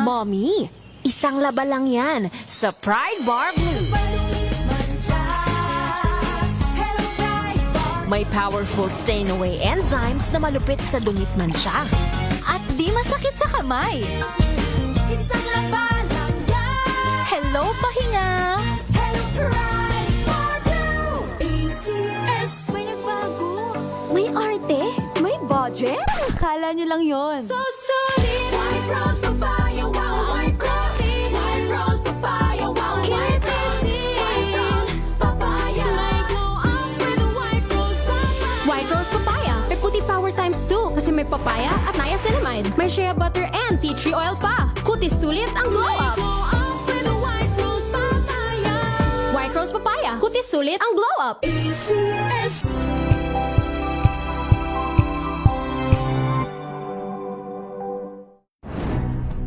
Mommy, isang laba lang yan sa Pride Bar Blue. May powerful stain-away enzymes na malupit sa dungit mancha. At di masakit sa kamay. Isang laba lang yan. Hello, pahinga! Hello, Pride Bar Blue. ACS. May nagbago. May arte? May budget? Akala nyo lang yon. So solid. White rose papaya, wow, white rose. White rose papaya, wow, white rose. White rose papaya. May glow up with a white rose papaya. White Rose Papaya. May puti power times 2 kasi may papaya at niacinamide. May shea butter and tea tree oil pa. Kutis sulit ang glow May up. glow up with a white rose papaya. White Rose Papaya. Kutis sulit ang glow up. ACS.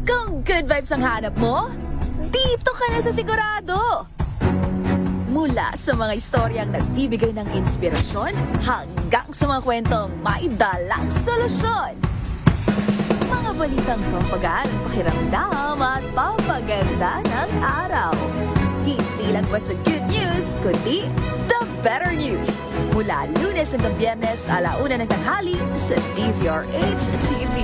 Kung good vibes ang hanap mo, dito ka na sa sigurado! Mula sa mga istoryang nagbibigay ng inspirasyon hanggang sa mga kwentong may dalang solusyon. Mga balitang pampagaan, pakiramdam at pampaganda ng araw. Hindi lang basta good news, kundi the better news. Mula Lunes hanggang Biyernes, 1:00 ng tanghali sa DZRH TV.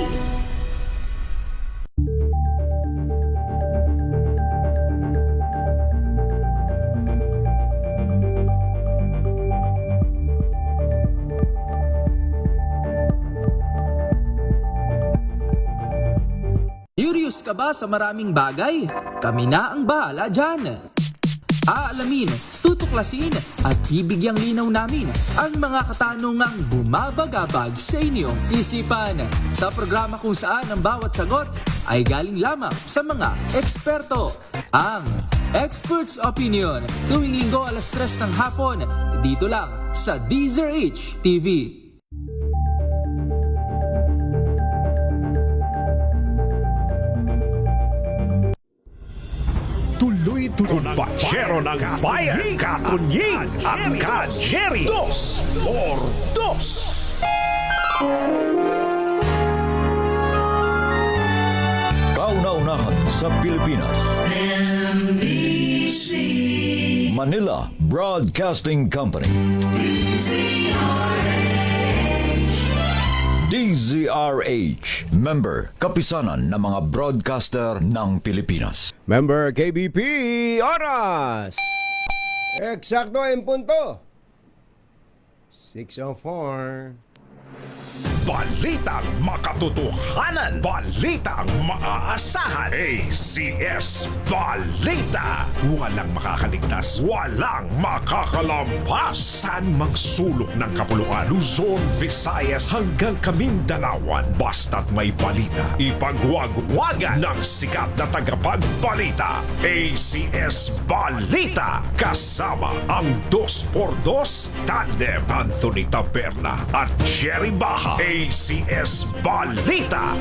Curious ka ba sa maraming bagay? Kami na ang bahala dyan. Aalamin, tutuklasin at ibigyang linaw namin ang mga katanungang bumabagabag sa inyong isipan. Sa programa kung saan ang bawat sagot ay galing lamang sa mga eksperto. Ang Expert's Opinion, tuwing linggo 3:00 ng hapon, dito lang sa DZRH TV. Tuloy-tuloy Bachero ng bayan, Katunying, at Ka-Jerry. 2x2. Kauna-unahan sa Pilipinas. Manila Broadcasting Company. DZRH. Member, kapisanan ng mga broadcaster ng Pilipinas. Member KBP, oras! Eksakto en punto. 6:04. Balitang makatotohanan. Balitang maaasahan. ACS Balita. Walang makakaligtas. Walang makakalampas. Saan magsulok ng kapuluan? Luzon, Visayas hanggang Kamindalawan. Basta't may balita. Ipagwagwagan ng sikat na tagapagbalita. ACS Balita. Kasama ang 2x2 tandem Anthony Taberna at Jerry Baha. ACS Balita.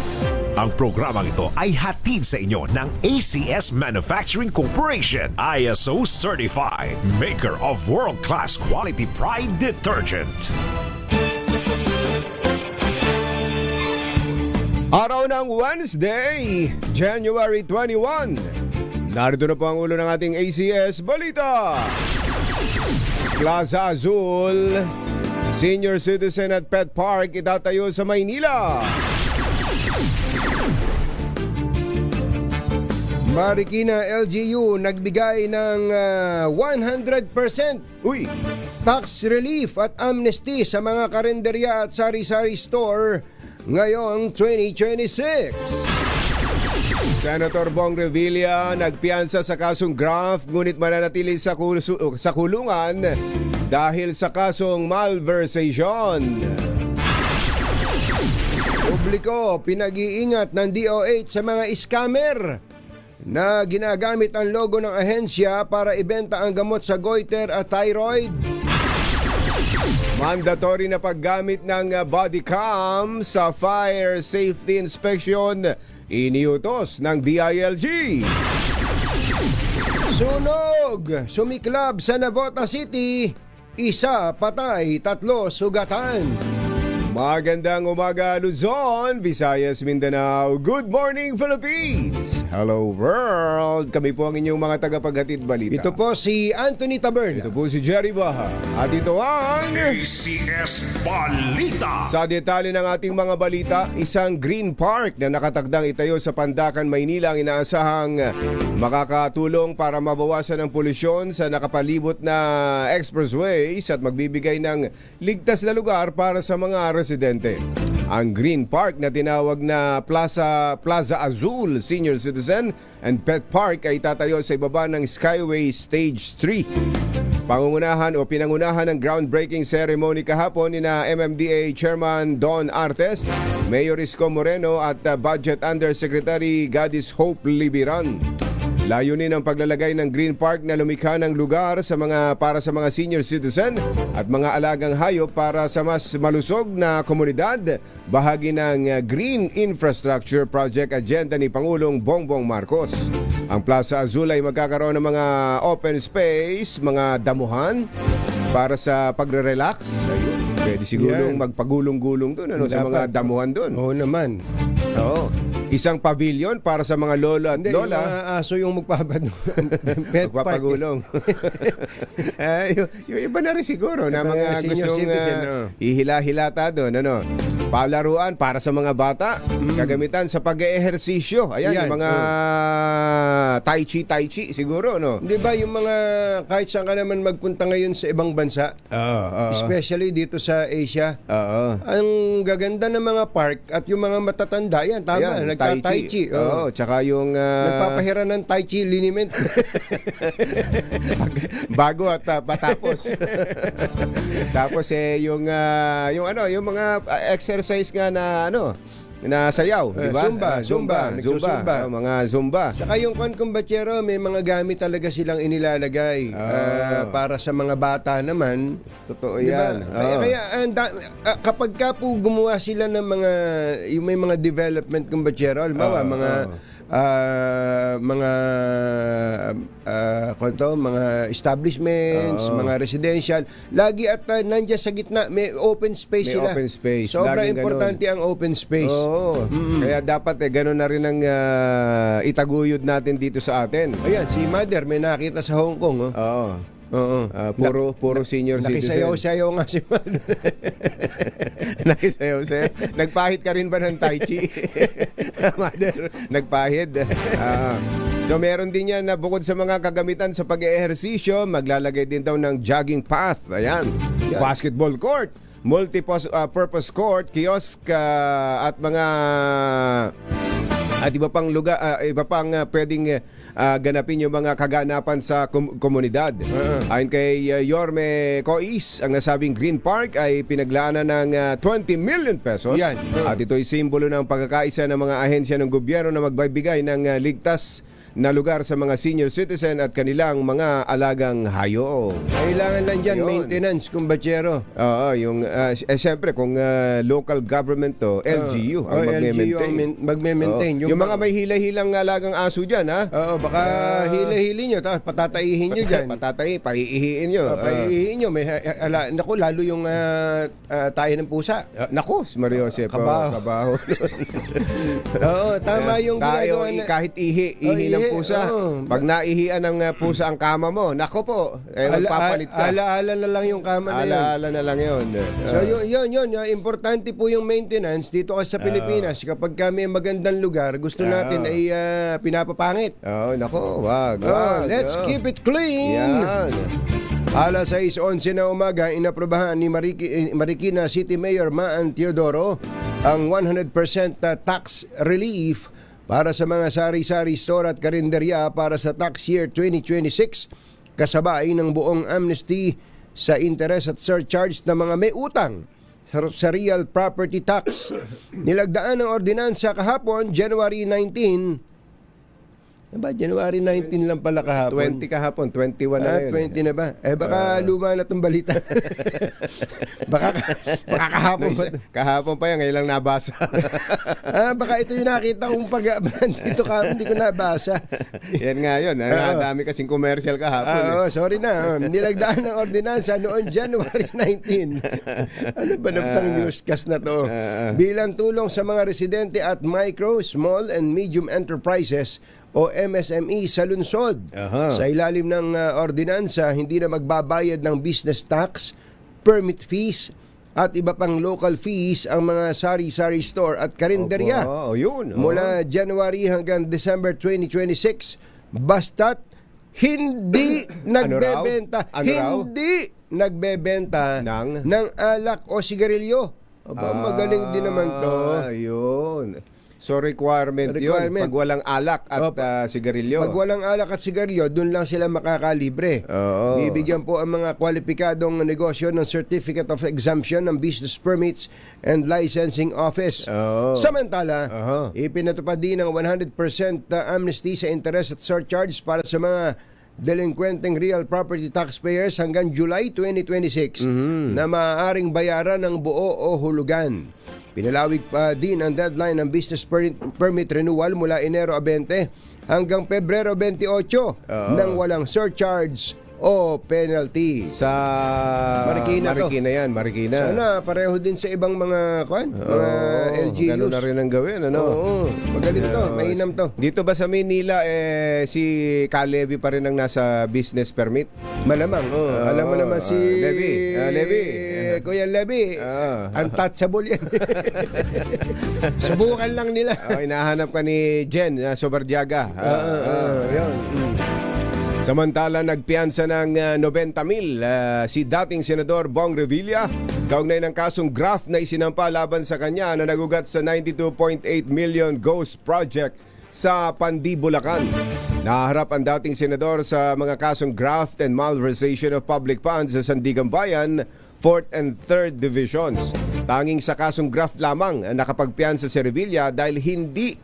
Ang programang ito ay hatid sa inyo ng ACS Manufacturing Corporation, ISO certified, maker of world-class quality Pride detergent. Araw ng Wednesday, January 21. Narito na po ang ulo ng ating ACS Balita. Plaza Azul, Senior Citizen at Pet Park itatayo sa Maynila. Marikina LGU nagbigay ng 100% tax relief at amnesty sa mga karenderya at sari-sari store ngayong 2026. Senator Bong Revilla nagpiyansa sa kasong graft ngunit mananatili sa kulungan dahil sa kasong malversation. Publiko pinag-iingat ng DOH sa mga scammer na ginagamit ang logo ng ahensya para ibenta ang gamot sa goiter at thyroid. Mandatory na paggamit ng body cam sa fire safety inspection iniutos ng DILG. Sunog! Sumiklab sa Navota City, 1 patay, 3 sugatan. Magandang umaga Luzon, Visayas, Mindanao. Good morning Philippines. Hello world. Kami po ang inyong mga tagapaghatid balita. Ito po si Anthony Tabern. Ito po si Jerry Baha. At ito ang ACS Balita. sa detalye ng ating mga balita, isang green park na nakatagdang itayo sa Pandacan, Maynila ang inaasahang makakatulong para mabawasan ang polusyon sa nakapalibot na expressways at magbibigay ng ligtas na lugar para sa mga residente. Ang Green Park na tinawag na Plaza Azul Senior Citizen and Pet Park ay tatayo sa ibaba ng Skyway Stage 3. Pinangunahan ng groundbreaking ceremony kahapon ni na MMDA Chairman Don Artes, Mayor Isko Moreno at Budget Undersecretary Gadis Hope Libiran. Layunin ang paglalagay ng Green Park na lumikha ng lugar para sa mga senior citizen at mga alagang hayop para sa mas malusog na komunidad, bahagi ng Green Infrastructure Project agenda ni Pangulong Bongbong Marcos. Ang Plaza Azul ay magkakaroon ng mga open space, mga damuhan para sa pagre-relax. Ayun, pwede sigurong magpagulong-gulong doon sa mga damuhan doon. Oo naman. Oo. Isang pavilion para sa mga lolo at Hindi, lola. yung mga aso yung magpapad. Pet park. Magpapagulong. yung iba na rin siguro na mga senior gustong citizen, ihila-hilata doon. Palaruan para sa mga bata. Kagamitan sa pag-eehersisyo. Ayan, Yan, yung mga tai chi siguro. No? Di ba yung mga kahit saan ka naman magpunta ngayon sa ibang bansa, especially dito sa Asia, ang gaganda ng mga park at yung mga matatanda, yan, tama, Ayan, nagta-tai chi. Oo, tsaka yung Nagpapahira ng tai chi liniment. bago at patapos. Tapos yung mga exercise nga na sayaw, di ba? Zumba. Mga zumba. Saka yung kumbatsero, may mga gamit talaga silang inilalagay para sa mga bata naman. Totoo Diba? yan. Kaya kapag ka po gumawa sila ng yung may mga development kumbatsero, halimbawa mga establishments, mga residential, lagi at nandiyan sa gitna may open space May sila. open space. Sobrang Laging importante ang open space. Oo. Kaya dapat gano'n na rin ang itaguyod natin dito sa atin. Ayan, si Mother may nakita sa Hong Kong. Oo. Oo. Puro senior citizen. Nakisayaw-sayaw nga si Mother. Nakisayaw-sayaw. Nagpahid ka rin ba ng tai chi? Mother, nagpahid. So meron din yan na bukod sa mga kagamitan sa pag-eehersisyo, maglalagay din daw ng jogging path. Ayan. Basketball court, multi-purpose court, kiosk at mga iba pang lugar, iba pang pwedeng ganapin yung mga kaganapan sa komunidad. Ayon kay Yorme Cois, ang nasabing Green Park ay pinaglaanan ng 20 million pesos. Yan. At ito'y simbolo ng pagkakaisa ng mga ahensya ng gobyerno na magbibigay ng ligtas na lugar sa mga senior citizen at kanilang mga alagang hayop. Kailangan lang dyan Yun. maintenance, kumbatsero. Oo, yung siyempre kung local government to, LGU ang LGU ang magme-maintain. Yung mga may hila-hilang alagang aso dyan, ha? Oo, baka hila-hili nyo, tapos patataihin nyo dyan. Paiihiin nyo. Paiihin nyo. Naku, lalo yung tayo ng pusa. Naku, Mario Joseph. Kabaho. Oo, tama yung tayo, ginagawa na. kahit ihi ng pusa. Pag naihian ng pusa ang kama mo, nako po, magpapalit ka. Alaala na lang yung kama na yun. Alaala na lang yun. So yun. Importante po yung maintenance dito kasi sa Pilipinas. Kapag kami magandang lugar, gusto natin ay pinapapangit. Nako, wag. Let's keep it clean. Yan. Alas 6:11 na umaga, inaprobahan ni Marikina City Mayor Maan Teodoro ang 100% tax relief para sa mga sari-sari store at karinderya para sa tax year 2026, kasabay ng buong amnesty sa interest at surcharge ng mga may utang sa real property tax. Nilagdaan ng ordinansa kahapon, January 19, Ba, January 19 lang pala kahapon. 20 kahapon, 21 na ngayon. 20 na ba? Baka luma na itong balita. baka kahapon pa. Kahapon pa yan, ngayon lang nabasa. Baka ito yung nakita kong dito kahapon, hindi ko nabasa. Yan nga yun. Ang dami kasing commercial kahapon. Sorry na. Nilagdaan ng ordinansa noon January 19. Ano ba naman newscast na to? Bilang tulong sa mga residente at micro, small and medium enterprises o MSME sa lungsod. Sa ilalim ng ordinansa, hindi na magbabayad ng business tax, permit fees, at iba pang local fees ang mga sari-sari store at karinderya. Yun. Mula January hanggang December 2026, basta't hindi nagbebenta. Hindi nagbebenta ng alak o sigarilyo. Magaling din naman to. Ayun. So requirement yun. Pag walang alak at sigarilyo. Pag walang alak at sigarilyo, dun lang sila makakalibre. Bibigyan po ang mga kwalipikadong negosyo ng Certificate of Exemption ng Business Permits and Licensing Office. Samantala, ipinatupad din ang 100% amnesty sa interest at surcharge para sa mga delinquenteng real property taxpayers hanggang July 2026 na maaaring bayaran ng buo o hulugan. Pinalawig pa din ang deadline ng business permit renewal mula Enero 20 hanggang Pebrero 28 nang walang surcharge o penalty. Sa Marikina yan, Marikina. Sana pareho din sa ibang mga mga LGUs. Ganun na rin ang gawin, ano? Magaling to, mainam to. Dito ba sa Manila, si Kalevi pa rin ang nasa business permit? Malamang, alam mo naman si Levy. Kuya Levy, untouchable yan. Subukan lang nila. Hinahanap ka ni Jen Sobardiaga. Yun. Samantala, nagpiyansa ng 90,000 si dating Senador Bong Revilla kaugnay ng kasong graft na isinampa laban sa kanya na nagugat sa 92.8 million ghost project sa Pandi, Bulacan. Naharap ang dating senador sa mga kasong graft and malversation of public funds sa Sandigan Bayan, 4th and 3rd Divisions. Tanging sa kasong graft lamang nakapagpiyansa si Revilla dahil hindi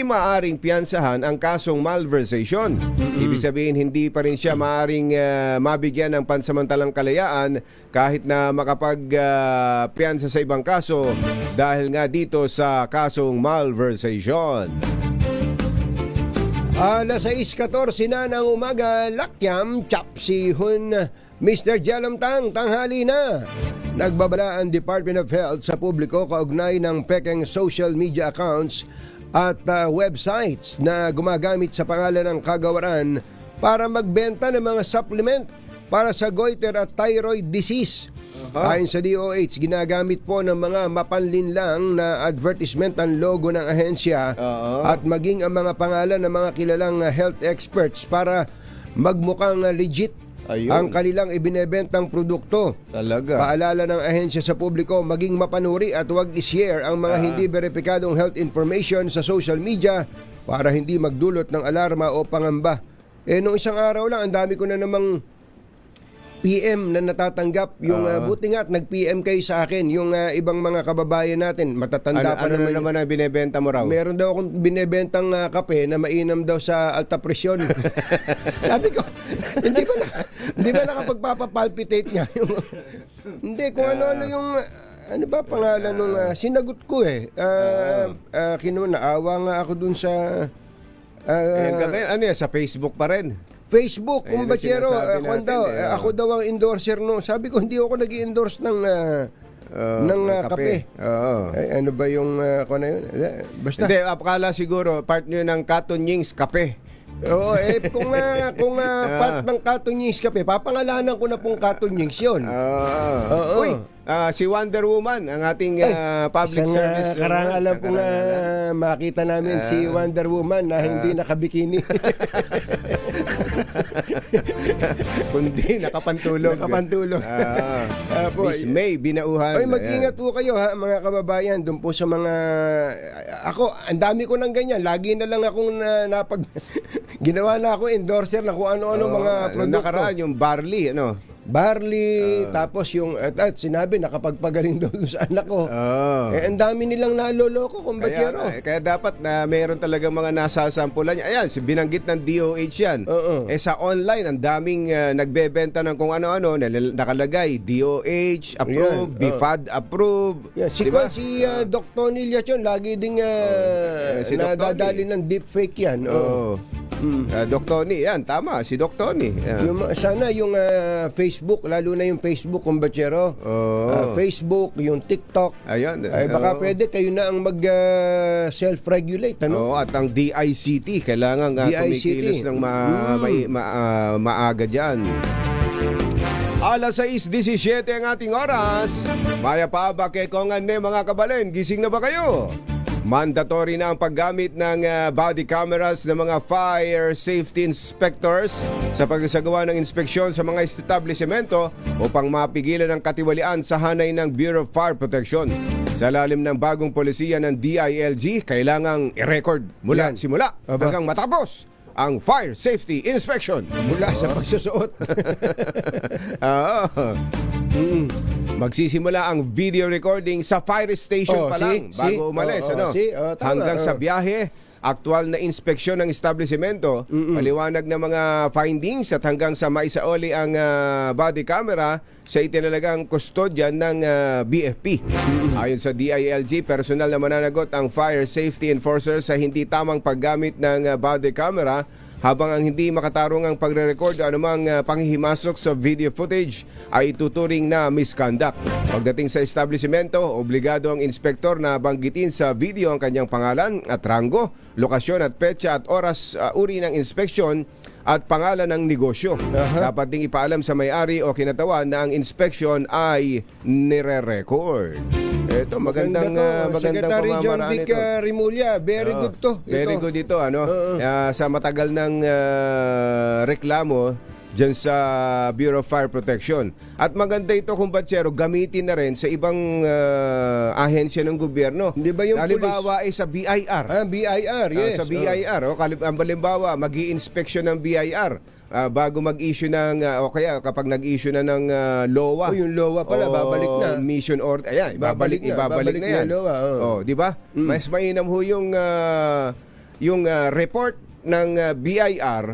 maaring piyansahan ang kasong malversation. Ibig sabihin, hindi pa rin siya maaring mabigyan ng pansamantalang kalayaan kahit na makapagpiyansa sa ibang kaso dahil nga dito sa kasong malversation. Alas 6:14 na ng umaga, Lakyam, Chapsihon, Mr. Jalamtang, tanghali na. Nagbabala ang Department of Health sa publiko kaugnay ng pekeng social media accounts at websites na gumagamit sa pangalan ng kagawaran para magbenta ng mga supplement para sa goiter at thyroid disease. Ayon sa DOH, ginagamit po ng mga mapanlinlang na advertisement ang logo ng ahensya at maging ang mga pangalan ng mga kilalang health experts para magmukhang legit ang kanilang ibinebentang produkto. Talaga. Paalala ng ahensya sa publiko, maging mapanuri at huwag i-share ang mga hindi beripikadong health information sa social media para hindi magdulot ng alarma o pangamba. Nung isang araw lang, ang dami ko na namang PM na natatanggap. Yung buti nga at nag-PM kayo sa akin, yung ibang mga kababayan natin, matatanda pa ano naman. naman ang binebenta mo raw? Meron daw akong binebentang kape na mainam daw sa alta presyon. Sabi ko, hindi ba nakapagpapapalpitate niya? Hindi, kung ano-ano yung, ano ba pangalan nung sinagot ko naawa nga ako dun sa... ano yan, sa Facebook pa rin? Facebook, Ayun ang kumbatsero, sinasabi natin, ako daw ang endorser no. Sabi ko, hindi ako nag-endorse ng kape. Ano ba yung ako na yun? Basta. Hindi, akala siguro part nyo ng Cotton Yings kape. Oo, kung part ng Cotton Yings kape, papangalanan ko na pong Cotton Yings yun. Uy, si Wonder Woman, ang ating public service. Karangalan po nga makita namin si Wonder Woman na hindi nakabikini. Kundi nakapantulog. Miss May Binauhan. Ay, mag-ingat po kayo ha, mga kababayan, doon po sa mga ako, ang dami ko ng ganyan. Lagi na lang akong ginawa na ako endorser na kung ano-ano mga produkto. Nakaraan yung barley, barley, tapos yung at sinabi nakapagpagaling daw dun sa anak ko. Ang dami nilang naloloko, kumbachero. Kaya dapat na mayroon talagang mga nasasampulan niya. Ayan, binanggit ng DOH yan. Sa online, ang daming nagbebenta ng kung ano-ano, nakalagay, DOH, approve, BFAD, approve. Yeah, Diba? si Doc Tony Liachon, lagi ding si Doc nadadali Tony. ng deepfake yan. Doc Tony, yan, tama, si Doc Tony. Yan. Sana yung Facebook, lalo na yung Facebook, kumbachero. Facebook, yung TikTok. Ayun. Ay baka pwede kayo na ang mag self-regulate, ano? At ang DICT, kailangan kumikilos ng maaga dyan. Alas 6:17 ang ating oras. Maya pa ba kay Kongan mga kabalen? Gising na ba kayo? Mandatory na ang paggamit ng body cameras ng mga fire safety inspectors sa pagsasagawa ng inspeksyon sa mga establishmento upang mapigilan ang katiwalian sa hanay ng Bureau of Fire Protection. Sa lalim ng bagong polisiya ng DILG, kailangang i-record mula simula hanggang matapos ang fire safety inspection. Mula sa pagsusuot. Magsisimula ang video recording sa fire station pa lang bago umalis. Tama. Hanggang sa biyahe, aktual na inspeksyon ng establishmento, maliwanag na mga findings at hanggang sa maisauli ang body camera sa itinalagang kustodyan ng BFP. Ayon sa DILG, personal na mananagot ang fire safety enforcer sa hindi tamang paggamit ng body camera, habang ang hindi makatarungang pagre-record o anumang panghihimasok sa video footage ay ituturing na misconduct. Pagdating sa establishmento, obligado ang inspektor na banggitin sa video ang kanyang pangalan at ranggo, lokasyon at petsa at oras uri ng inspeksyon at pangalan ng negosyo. Dapat ding ipaalam sa may-ari o kinatawan na ang inspeksyon ay nire-record. Ito, magandang Secretary John pamamaraan Vic ito. Rimulya, very good to. Very good ito, sa matagal ng reklamo dyan sa Bureau of Fire Protection. At maganda ito, kumbatsero, gamitin na rin sa ibang ahensya ng gobyerno. Hindi ba yung halimbawa ay sa BIR. BIR, yes. Sa BIR, halimbawa, mag-i-inspection ng BIR. Bago mag-issue ng o kaya kapag nag-issue na ng LOA. Yung LOA pala babalik na. Mission order. Ayan, ibabalik na yan. LOA, di ba? Mas mainam ho yung report ng BIR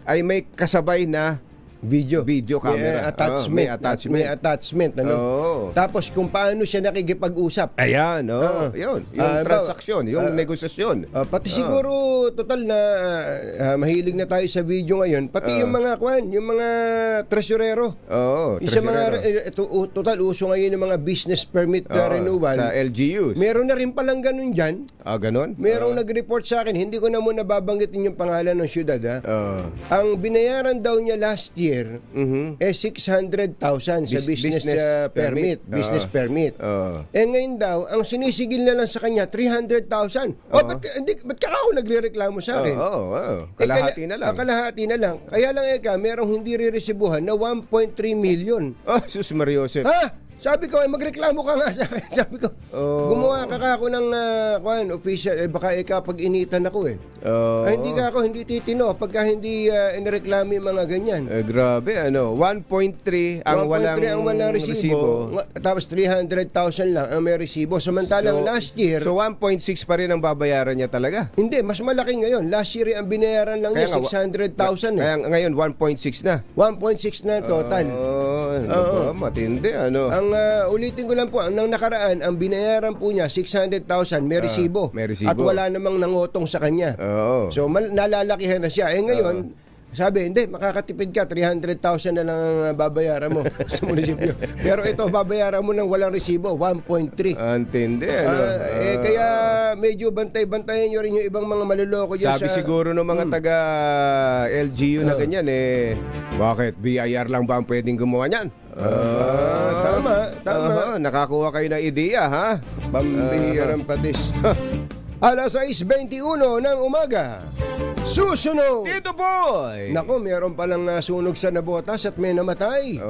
ay may kasabay na video camera. May attachment. Tapos kung paano siya nakikipag-usap. Ayan, yun. Yung transaksyon, yung negosasyon. Pati siguro, total na mahilig na tayo sa video ngayon. Pati yung mga tresurero. Isa total uso ngayon yung mga business permit renewal. Sa LGUs. Meron na rin palang ganun dyan. Ganon? Merong nag-report sa akin, hindi ko na muna babanggitin yung pangalan ng syudad. Ang binayaran daw niya last year, 600,000 sa business permit. Business permit. Ngayon daw, ang sinisigil na lang sa kanya, 300,000. Ba't ka ako nagre-reklamo sa akin? Kalahati na lang. Kalahati na lang. Kaya lang merong hindi re-resibuhan na 1.3 million. Sus Mariosep. Sabi ko, magreklamo ka nga sa akin. Sabi ko, gumawa ka ako ng official. Baka pag initan ako hindi ka ako, hindi titino pagka hindi inireklamo yung mga ganyan. Grabe, 1.3 ang walang resibo. Tapos 300,000 lang ang may resibo. Samantalang last year... So 1.6 pa rin ang babayaran niya talaga? Hindi, mas malaki ngayon. Last year ang binayaran lang niya 600,000. Kaya ngayon 1.6 na? 1.6 na total. Matindi, Ang ulitin ko lang po, nang nakaraan, ang binayaran po niya, 600,000, may resibo. At wala namang nangotong sa kanya. So, nalalakihan na siya. Ngayon, sabi, hindi, makakatipid ka, 300,000 na lang ang babayaran mo sa munisipyo. Pero ito, babayaran mo ng walang resibo, 1.3. Antindi, kaya medyo bantay-bantayan nyo rin yung ibang mga maluloko dyan. Sabi siguro ng mga taga LGU na ganyan, bakit BIR lang ba ang pwedeng gumawa niyan? Tama. Nakakuha kayo ng ideya, ha? Pambihirang patis. Alas 6:21 ng umaga. Susunod! Dito, boy! Nako, meron palang sunog sa Nabotas at may namatay.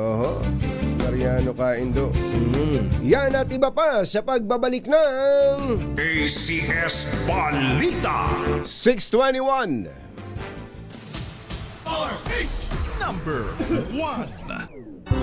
Mariano Kaindo. Yan at iba pa sa pagbabalik ng ACS Balita. 621. RH number 1.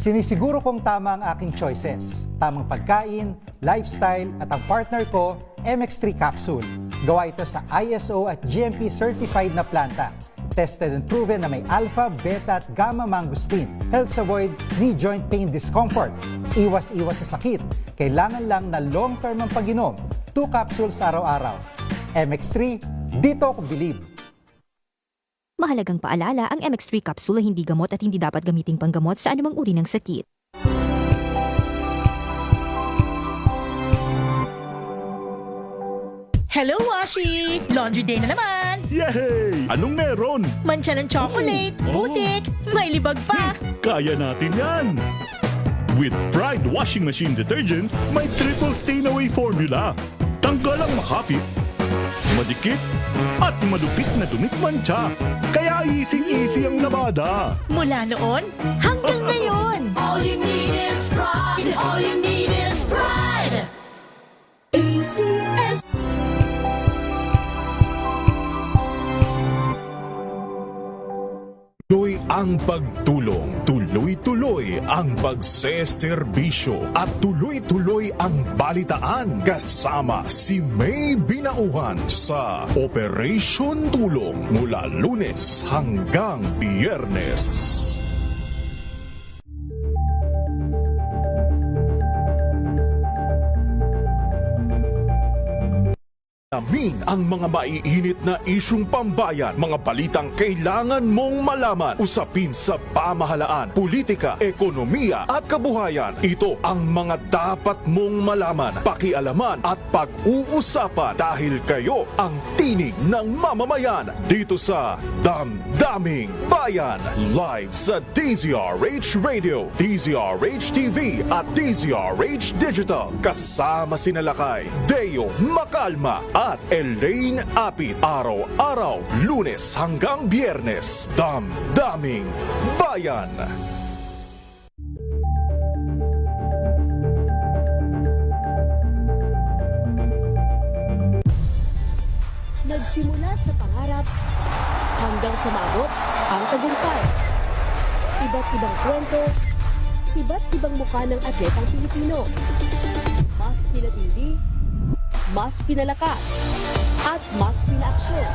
Sinisiguro kong tama ang aking choices. Tamang pagkain, lifestyle at ang partner ko, MX3 Capsule. Gawa ito sa ISO at GMP certified na planta. Tested and proven na may alpha, beta at gamma mangosteen. Helps avoid knee joint pain discomfort. Iwas-iwas sa sakit. Kailangan lang na long-term ang pag-inom. 2 capsules araw-araw. MX3, dito ako believe. Mahalagang paalala, ang MX3 capsule ay hindi gamot at hindi dapat gamiting panggamot sa anumang uri ng sakit. Hello, Washi! Laundry day na naman! Yay! Anong meron? Mancha ng chocolate, putik, may libag pa! Kaya natin yan! With Pride Washing Machine Detergent, may triple stain-away formula. Tanggal ang makapit, madikit, at madupit na dumit mancha. Kaya easy-easy ang labada. Mula noon hanggang ngayon! All you need is pride. All you need is pride. ACS. Tuloy ang pagtulong, tuloy-tuloy ang pagseserbisyo at tuloy-tuloy ang balitaan kasama si May Binauhan sa Operation Tulong mula Lunes hanggang Biyernes. Alamin ang mga maiinit na isyung pambayan, mga balitang kailangan mong malaman, usapin sa pamahalaan, politika, ekonomiya at kabuhayan. Ito ang mga dapat mong malaman, pakialaman at pag-uusapan dahil kayo ang tinig ng mamamayan dito sa Damdaming Bayan. Live sa DZRH Radio, DZRH TV at DZRH Digital. Kasama sinalakay Deo Macalma at Elaine Apit. Araw-araw, Lunes hanggang Biyernes. Damdaming Bayan. Nagsimula sa pangarap hanggang sa maabot ang tagumpay. Iba't ibang kwento, iba't ibang mukha ng atletang Pilipino. Mas pinatindi, mas pinalakas, at mas pinaaksyon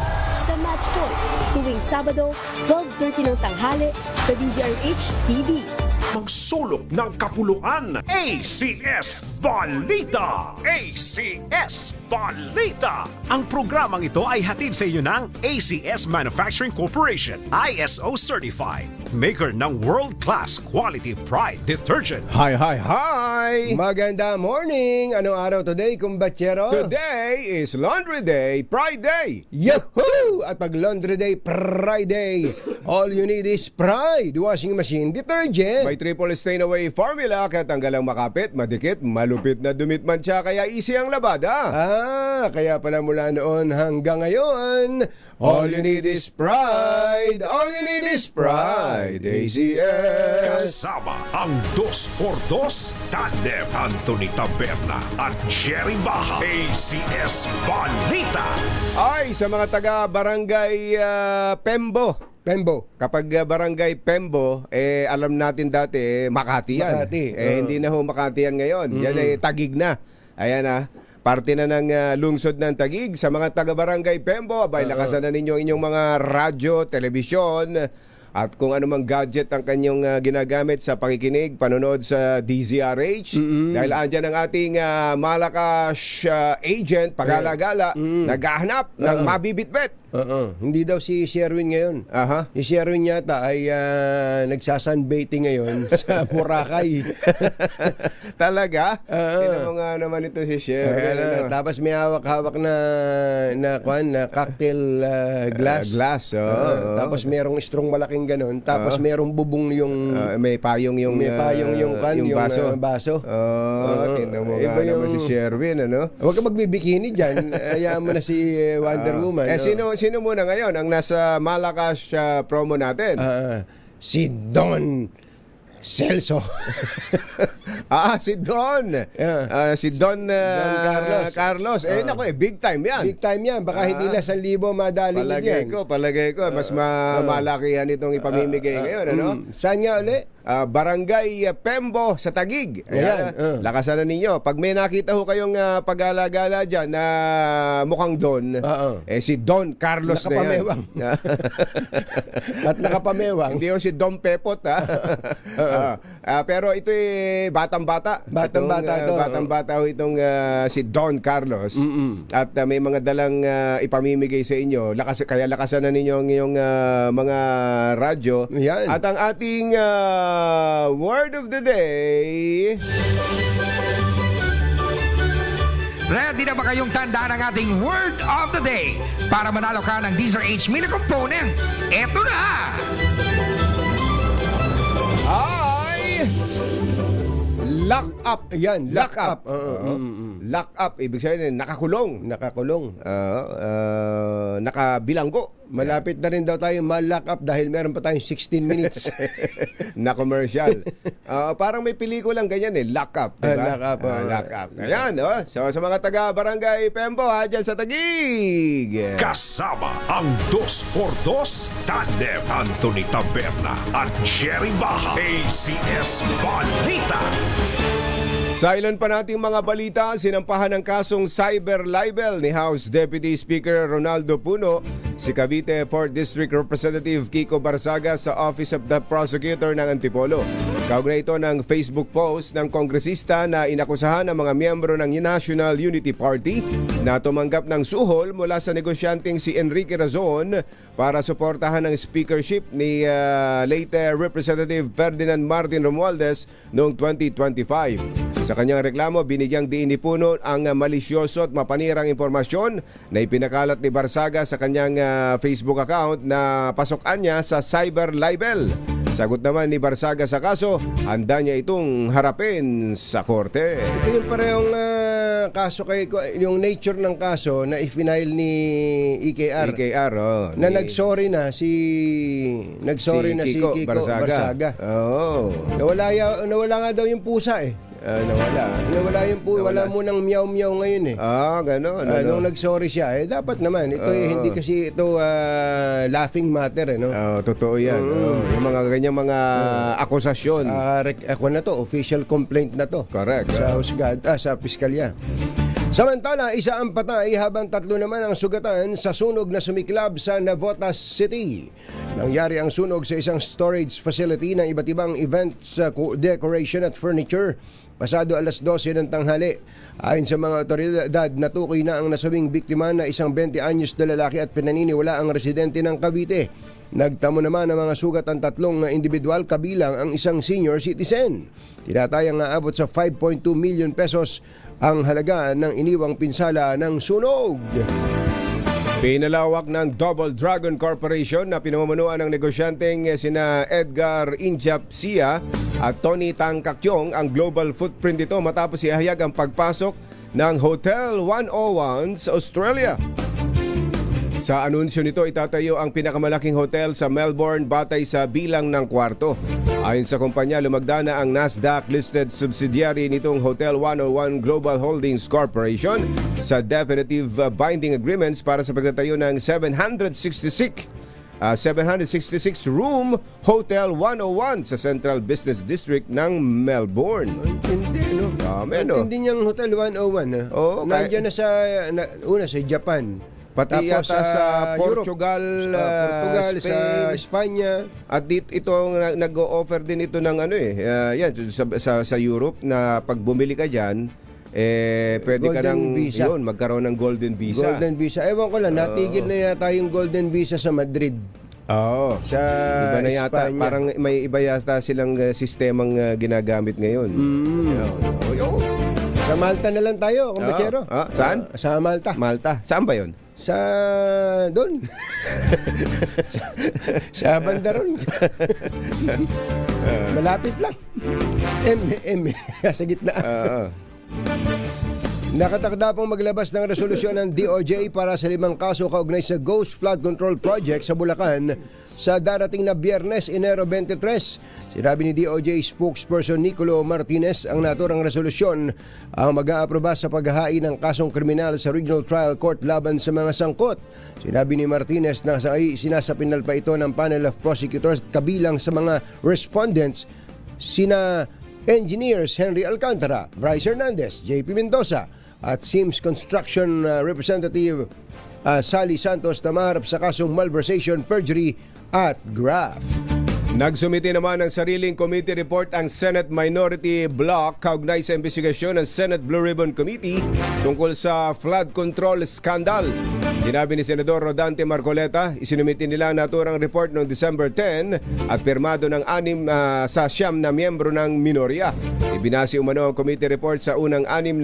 sa Match Point tuwing Sabado, 12:30 ng tanghali sa DZRH TV. Magsulok ng kapuluan, ACS Balita! ACS Balita! Ang programang ito ay hatid sa iyo ng ACS Manufacturing Corporation, ISO Certified, maker ng world-class quality Pride Detergent. Hi, hi, hi! Maganda morning! Anong araw today, kumbachero? Today is Laundry Day, Pride Day! Yahoo! At pag Laundry Day, Pride Day, all you need is Pride Washing Machine Detergent. May triple stain-away formula kaya tanggal ang makapit, madikit, malupit na dumit mancha kaya easy ang labada. Kaya pala mula noon hanggang ngayon, all you need is Pride! All you need is Pride! ACS! Kasama ang 2x2 tandem Anthony Taberna at Jerry Baha. ACS Balita! Ay, sa mga taga-barangay Pembo. Kapag barangay Pembo, alam natin dati, Makati yan. Hindi na ho Makati yan ngayon. Yan ay Taguig na. Ayan parte na ng lungsod ng Taguig. Sa mga taga-barangay Pembo, abay, lakasan na ninyo inyong mga radyo, telebisyon, at kung anumang gadget ang kanyang ginagamit sa pakikinig, panonood sa DZRH. Dahil andyan ang ating malakas agent, pagala-gala, naghahanap ng mabibitbit. Hindi daw si Sherwin ngayon. Si Sherwin yata ay nagsasunbaiting ngayon sa Boracay. Talaga? Sino mo nga naman ito si Sherwin? Tapos may hawak-hawak na cocktail glass. Tapos merong strong malaking ganon. Tapos merong bubong yung may payong yung baso. Tingnan mo nga naman si Sherwin, ano? Huwag ka magbibikini dyan. Hayaan mo na si Wonder Woman. Sino muna ngayon ang nasa malakas promo natin? Si Don Celso. Si Don. Si Don Carlos. Naku, big time yan. Big time yan. Baka hindi lang 1,000 madali yan. Palagay ko. Mas malakihan itong ipamimigay ngayon, ano? Saan nga uli? Barangay Pembo sa Taguig. Ayan, Lakasan na ninyo. Pag may nakita ho kayong pag-alagala dyan na mukhang Don, si Don Carlos na yan. Nakapamewang. At nakapamewang. Hindi ho si Don Pepot, ha? Pero ito batang-bata. Batang-bata ito. Batang-bata ho itong si Don Carlos. At may mga dalang ipamimigay sa inyo. Kaya lakasan na ninyo ang iyong mga radyo. Yan. At ang ating word of the day. Ready na ba kayong tandaan ang ating word of the day para manalo ka ng DZRH Mini Component? Eto na! Ay! Lock up. Yan, lock up. Lock up. Ibig sabihin, nakakulong. Nakakulong. Nakabilanggo. Malapit na rin daw tayo ma-lock up dahil meron pa tayong 16 minutes. Na commercial. Parang may pelikulang ganyan lock up. Diba? Lock up. Lock up. Ayan, So, sa mga taga-barangay Pembo, dyan sa Taguig. Kasama ang 2x2 Tandem Anthony Taberna at Jerry Baja. ACS Balita. Sa ilan pa nating mga balita, sinampahan ng kasong cyber libel ni House Deputy Speaker Ronaldo Puno si Cavite 4th District Representative Kiko Barsaga sa Office of the Prosecutor ng Antipolo. Kaugnay ito ng Facebook post ng kongresista na inakusahan ng mga miyembro ng National Unity Party na tumanggap ng suhol mula sa negosyanteng si Enrique Razon para suportahan ang speakership ni late Representative Ferdinand Martin Romualdez noong 2025. Sa kanyang reklamo, binigyang diin ni Puno ang malisyoso at mapanirang impormasyon na ipinakalat ni Barsaga sa kanyang Facebook account na pasukan niya sa cyber libel. Sagot naman ni Barsaga sa kaso, handa niya itong harapin sa korte. Ito yung parehong kaso yung nature ng kaso na i-file ni EKR. Na nagsorry na si Kiko Barsaga. Nawala nga daw yung pusa Nawala yung wala mo ng meow-meow ngayon gano'n. Nung nag-sorry siya, dapat naman. Ito hindi kasi ito laughing matter. Totoo yan. Yung mga ganyang mga akusasyon. Official complaint na to. Correct. Sa piskalya. Samantala, isa ang patay habang 3 naman ang sugatan sa sunog na sumiklab sa Navotas City. Nangyari ang sunog sa isang storage facility ng iba't ibang events, decoration at furniture pasado alas 12 ng tanghali. Ayon sa mga otoridad, natukoy na ang nasabing biktima na isang 20 anyos na lalaki at pinaniniwala ang residente ng Cavite. Nagtamo naman ang mga sugat ang 3 individual kabilang ang isang senior citizen. Tinatayang aabot sa 5.2 million pesos ang halaga ng iniwang pinsala ng sunog. Pinalawak ng Double Dragon Corporation na pinamumunuan ng negosyanteng sina Edgar Injapsia at Tony Tangkakyong ang global footprint nito matapos ihayag ang pagpasok ng Hotel 101 sa Australia. Sa anunsyo nito, itatayo ang pinakamalaking hotel sa Melbourne batay sa bilang ng kwarto. Ayon sa kumpanya, lumagda na ang Nasdaq-listed subsidiary nitong Hotel 101 Global Holdings Corporation sa definitive binding agreements para sa pagtatayo ng 766 room Hotel 101 sa Central Business District ng Melbourne. Intindi, no? Intindi niyang Hotel 101. Nandiyan na sa Japan. Pati tapos yata sa Portugal, Spain, sa Espanya. At ito nag-o-offer din ito ng yan sa Europe na pag bumili ka diyan pwede ka nang magkaroon ng golden visa. Golden visa. Ewan ko lang, natigil na yata yung golden visa sa Madrid. Sa iba na yata, Espanya. parang may iba yata silang sistemang ginagamit ngayon. Sa Malta na lang tayo, kumbachero. Saan? Sa Malta. Saan ba yun? Doon. sa Bandaron. Malapit lang. Sa gitna. Nakatakda pong maglabas ng resolusyon ng DOJ para sa 5 kaso kaugnay sa Ghost Flood Control Project sa Bulacan sa darating na Biyernes, Enero 23. Sinabi ni DOJ spokesperson Nicolo Martinez ang naturang resolusyon ang mag-aaproba sa paghahain ng kasong kriminal sa Regional Trial Court laban sa mga sangkot. Sinabi ni Martinez na sinasapinal pa ito ng panel of prosecutors kabilang sa mga respondents sina engineers Henry Alcantara, Bryce Hernandez, JP Mendoza at Sims Construction Representative Sally Santos na maharap sa kasong malversation, perjury at graft. Nagsumiti naman ng sariling committee report ang Senate Minority Bloc kaugnay sa investigasyon ng Senate Blue Ribbon Committee tungkol sa flood control scandal. Sinabi ni Senador Rodante Marcoleta, isinumiti nila ang naturang report noong December 10 at pirmado ng 6 sa 9 na miyembro ng minorya. Ibinasi umano ang committee report sa unang 8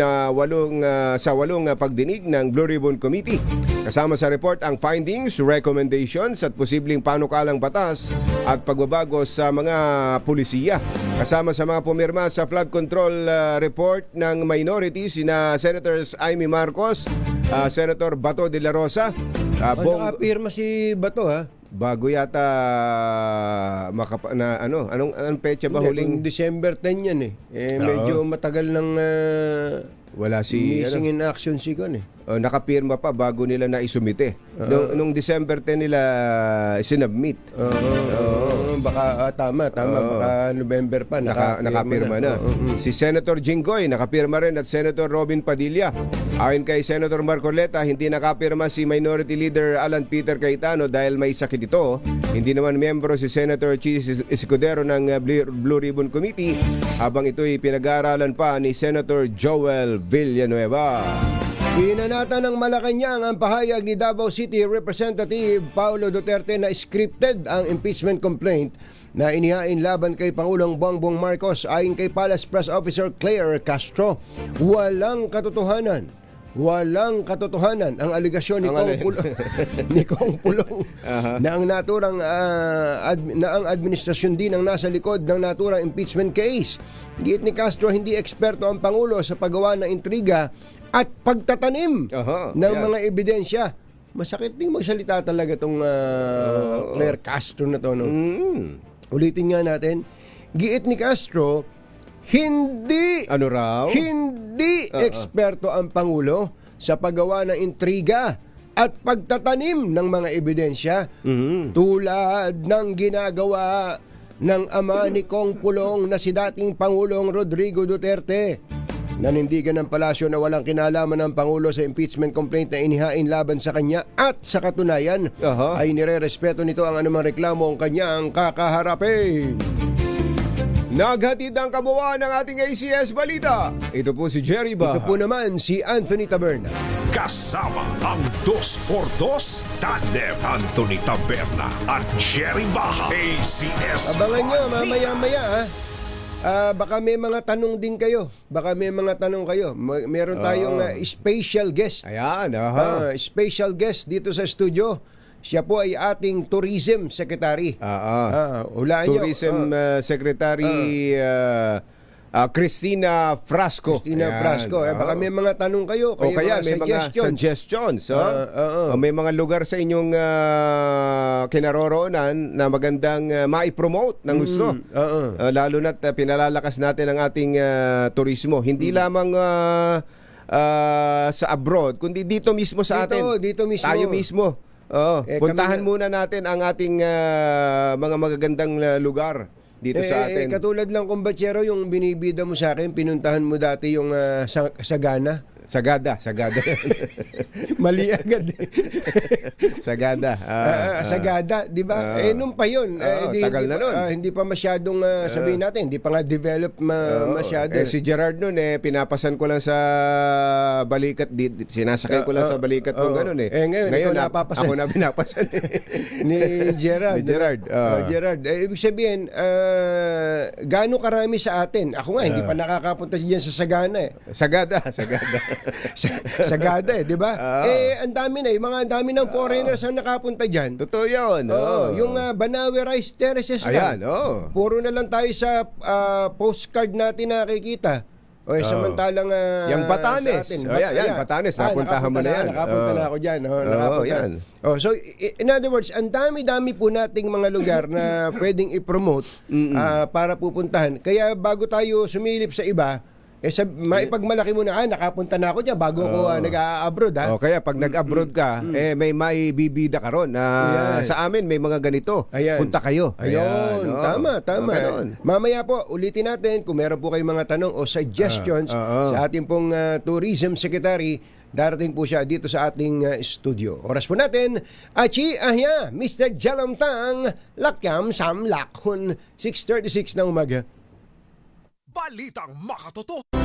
pagdinig ng Blue Ribbon Committee. Kasama sa report ang findings, recommendations at posibleng panukalang batas at pagbabago sa mga pulisiya. Kasama sa mga pumirma sa flood control report ng minority sina Senators Amy Marcos, Senator Bato de la Rosa, Nakapirma si Bato, ha? Bago yata anong petsa ba huling? Kung December 10 yan medyo matagal ng wala si missing in action si Kon nakapirma pa bago nila na isumite. Nung December 10 nila sinubmit. Baka tama baka November pa nakapirma na. Si Senator Jinggoy nakapirma rin at Senator Robin Padilla. Ayon kay Senator Marcoleta, hindi nakapirma si Minority Leader Alan Peter Cayetano dahil may sakit ito. Hindi naman miyembro si Senator Chis Escudero ng Blue Ribbon Committee habang ito'y pinag-aaralan pa ni Senator Joel Villanueva. Pinanata ng Malacanang ang pahayag ni Davao City Representative Paulo Duterte na scripted ang impeachment complaint na inihain laban kay Pangulong Bongbong Marcos. Ayon kay Palace Press Officer Claire Castro, walang katotohanan ang aligasyon ni Kong Pulong na ang naturang na ang administrasyon din ang nasa likod ng naturang impeachment case. Giit ni Castro, hindi eksperto ang Pangulo sa paggawa ng intriga at pagtatanim ng mga ebidensya. Masakit ding magsalita talaga itong Claire Castro na to. No? Ulitin nga natin. Giit ni Castro, hindi eksperto ang Pangulo sa paggawa ng intriga at pagtatanim ng mga ebidensya tulad ng ginagawa ng ama ni Kong Pulong na si dating Pangulong Rodrigo Duterte. Nanindigan ng palasyo na walang kinalaman ng Pangulo sa impeachment complaint na inihain laban sa kanya at sa katunayan ay nire-respeto nito ang anumang reklamo ang kanyang kakaharapin. Naghatid ang kabuuan ng ating ACS Balita. Ito po si Jerry Baha. Ito po naman si Anthony Taberna. Kasama ang 2x2 tandem Anthony Taberna at Jerry Baha. ACS Abangan nyo mamaya-maya baka may mga tanong din kayo. Meron tayong special guest. Ayan, special guest dito sa studio. Siya po ay ating Tourism Secretary. Tourism Secretary Cristina Frasco. Baka may mga tanong kayo. Kaya may mga suggestions. May mga lugar sa inyong kinaroroonan na magandang maipromote ng gusto. Lalo na't pinalalakas natin ang ating turismo. Hindi lamang sa abroad, kundi dito mismo sa atin. Dito mismo. Tayo mismo. Puntahan muna natin ang ating mga magagandang lugar dito sa atin. Katulad lang, kumbachero, yung binibida mo sa akin, pinuntahan mo dati yung Sagana. Sagada. Mali agad. Sagada. Sagada, di ba? Nung pa yun. Tagal na nun. Hindi pa masyadong, sabihin natin, hindi pa nga develop masyado. Si Gerard nun, pinapasan ko lang sa balikat. Sinasakay ko lang sa balikat mo gano'n Ngayon napapasan. Ako na pinapasan. Ni Gerard. Gerard. Ibig sabihin, gaano karami sa atin? Ako nga, hindi pa nakakapunta diyan sa Sagana. Sagada. Sagada di ba? Ang dami na, ang dami ng foreigners ang nakapunta diyan. Totoo 'yon. Yung Banawe Rice Terraces lang. Puro na lang tayo sa postcard natin nakikita. Samantalang yung Batanes. Batanes. Napuntahan mo na yan. Nakapunta na ako dyan. So, in other words, ang dami-dami po nating mga lugar na pwedeng i-promote para pupuntahan. Kaya bago tayo sumilip sa iba, maipagmalaki mo na, nakapunta na ako dyan bago ako nag-a-abroad. O kaya pag nag-abroad ka, may bibida ka ron. Sa amin, may mga ganito. Punta kayo. Ayun, Ayan, tama. ganon. Mamaya po, ulitin natin kung meron po kayong mga tanong o suggestions sa ating pong Tourism Secretary. Darating po siya dito sa ating studio. Oras po natin, Achi Ahya, Mr. Jalomtang, Lakyam Sam Lakhon, 6:36 na umaga. Balitang makatoto.